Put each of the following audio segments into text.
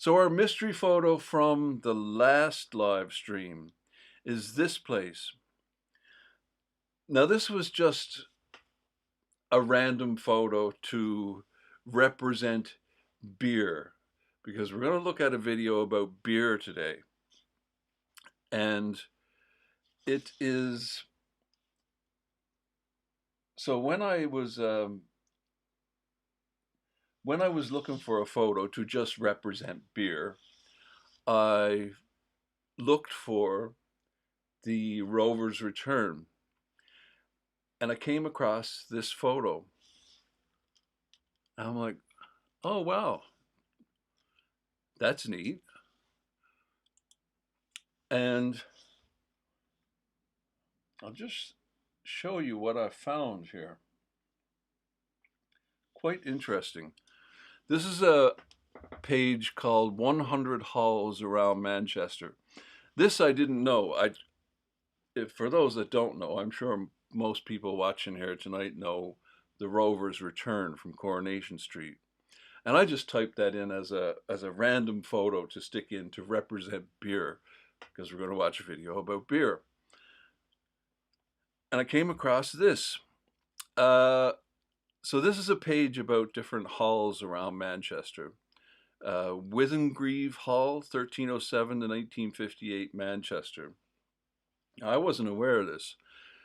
So our mystery photo from the last live stream is this place. Now this was just a random photo to represent beer, because we're going to look at a video about beer today. And it is, so when I was looking for a photo to just represent beer, I looked for the Rovers Return, and I came across this photo. I'm like, oh wow, that's neat. And I'll just show you what I found here. Quite interesting. This is a page called 100 Halls Around Manchester. This I didn't know. For those that don't know, I'm sure most people watching here tonight know the Rovers Return from Coronation Street. And I just typed that in as a random photo to stick in to represent beer, because we're going to watch a video about beer. And I came across this. So this is a page about different halls around Manchester. Withengrieve Hall, 1307 to 1958, Manchester. I wasn't aware of this.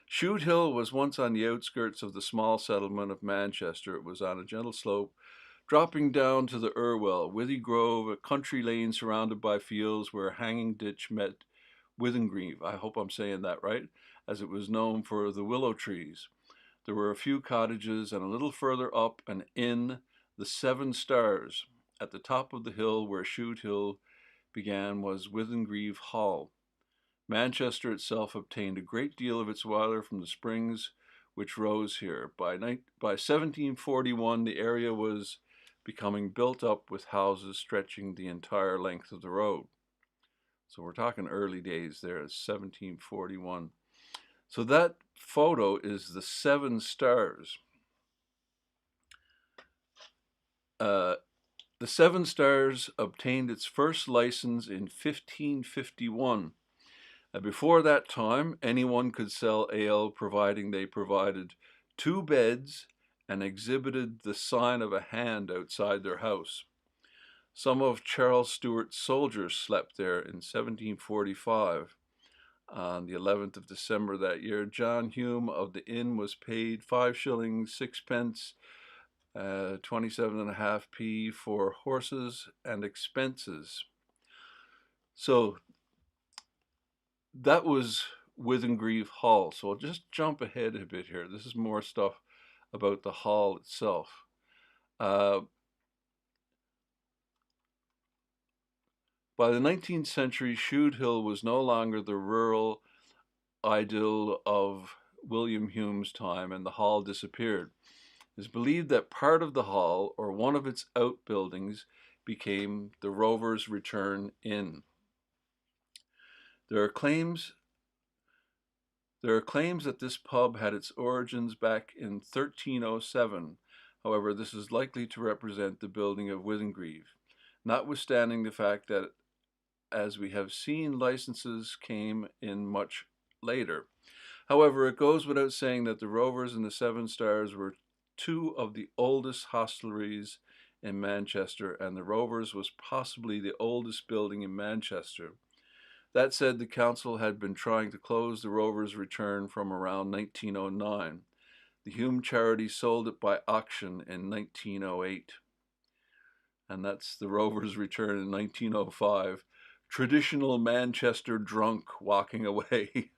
Shoot Hill was once on the outskirts of the small settlement of Manchester. It was on a gentle slope, dropping down to the Irwell. Withy Grove, a country lane surrounded by fields where a hanging ditch met Withengrieve. I hope I'm saying that right, as it was known for the willow trees. There were a few cottages, and a little further up an inn, the Seven Stars. At the top of the hill where Shoot Hill began was Withengrieve Hall. Manchester itself obtained a great deal of its water from the springs which rose here. By 1741, the area was becoming built up with houses stretching the entire length of the road. So we're talking early days there, 1741. So that photo is the Seven Stars. The Seven Stars obtained its first license in 1551. Before that time, anyone could sell ale providing they provided 2 beds and exhibited the sign of a hand outside their house. Some of Charles Stuart's soldiers slept there in 1745. On the 11th of December that year, John Hume of the inn was paid 5 shillings 6 pence, 27.5p for horses and expenses. So that was Withengrieve Hall. So I'll just jump ahead a bit here. This is more stuff about the hall itself. By the 19th century, Shoot Hill was no longer the rural idyll of William Hume's time, and the hall disappeared. It is believed that part of the hall, or one of its outbuildings, became the Rovers Return Inn. There are claims that this pub had its origins back in 1307. However, this is likely to represent the building of Withengrieve, notwithstanding the fact that, as we have seen, licenses came in much later. However, it goes without saying that the Rovers and the Seven Stars were 2 of the oldest hostelries in Manchester, and the Rovers was possibly the oldest building in Manchester. That said, the council had been trying to close the Rovers Return from around 1909. The Hume charity sold it by auction in 1908. And that's the Rovers Return in 1905. Traditional Manchester drunk walking away.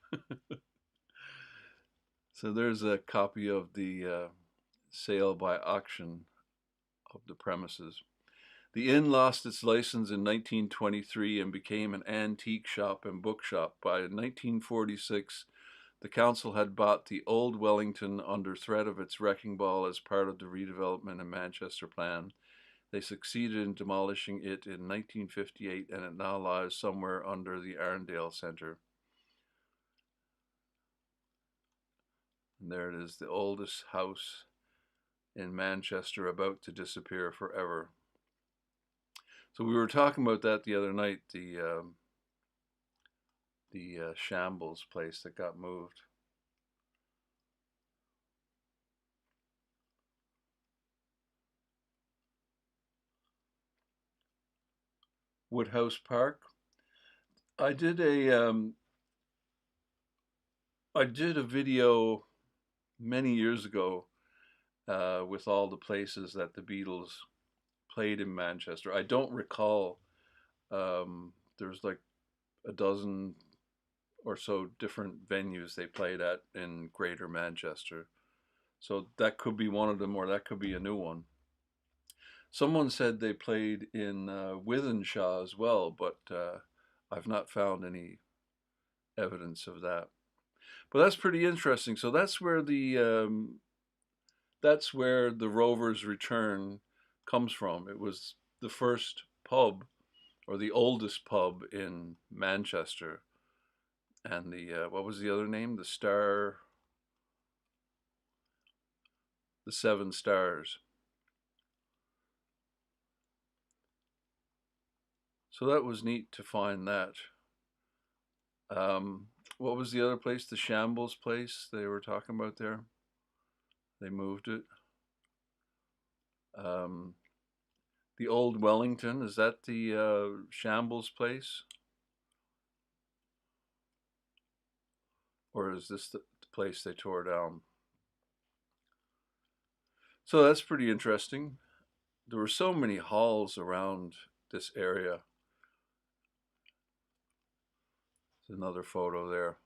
So there's a copy of the sale by auction of the premises. The inn lost its license in 1923 and became an antique shop and bookshop. By 1946, the council had bought the old Wellington under threat of its wrecking ball as part of the redevelopment and Manchester plan. They succeeded in demolishing it in 1958, and it now lies somewhere under the Arndale Centre. And there it is, the oldest house in Manchester about to disappear forever. So we were talking about that the other night, the Shambles place that got moved. Woodhouse Park. I did a video many years ago with all the places that the Beatles played in Manchester. I don't recall. There's like a dozen or so different venues they played at in Greater Manchester. So that could be one of them, or that could be a new one. Someone said they played in Wythenshawe as well, but I've not found any evidence of that. But that's pretty interesting. So that's where the Rovers Return comes from. It was the first pub, or the oldest pub in Manchester, and the what was the other name? The Seven Stars. So that was neat to find that. What was the other place? The Shambles place they were talking about there. They moved it. The old Wellington, is that the Shambles place? Or is this the place they tore down? So that's pretty interesting. There were so many halls around this area. There's another photo there.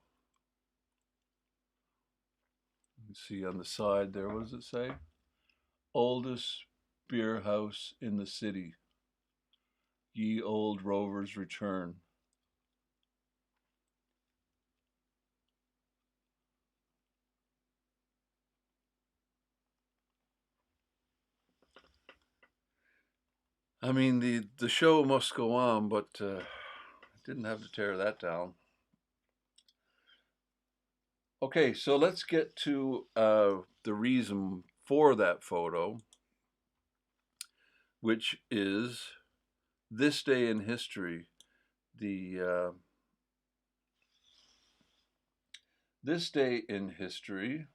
You can see on the side there, what does it say? Oldest beer house in the city. Ye old Rovers Return. I mean, the show must go on, but didn't have to tear that down. Okay, so let's get to the reason for that photo, which is this day in history. This day in history.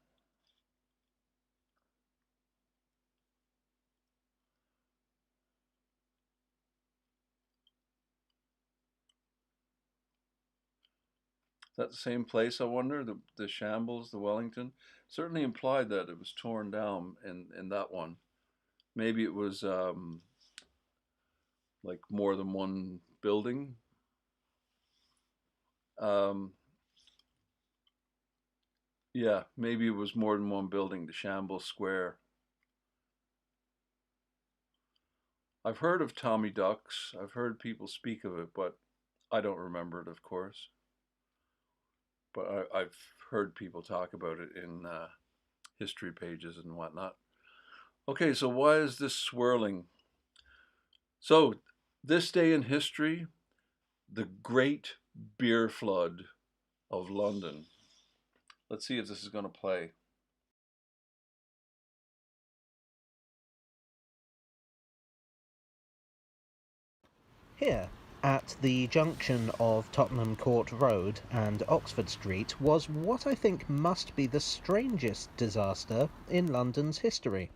Is that the same place, I wonder? The Shambles, the Wellington? Certainly implied that it was torn down in that one. Maybe it was like more than one building. Yeah, maybe it was more than one building, the Shambles Square. I've heard of Tommy Ducks. I've heard people speak of it, but I don't remember it, of course. But I've heard people talk about it in history pages and whatnot. Okay, so why is this swirling? So, this day in history, the Great Beer Flood of London. Let's see if this is going to play. Here, at the junction of Tottenham Court Road and Oxford Street, was what I think must be the strangest disaster in London's history.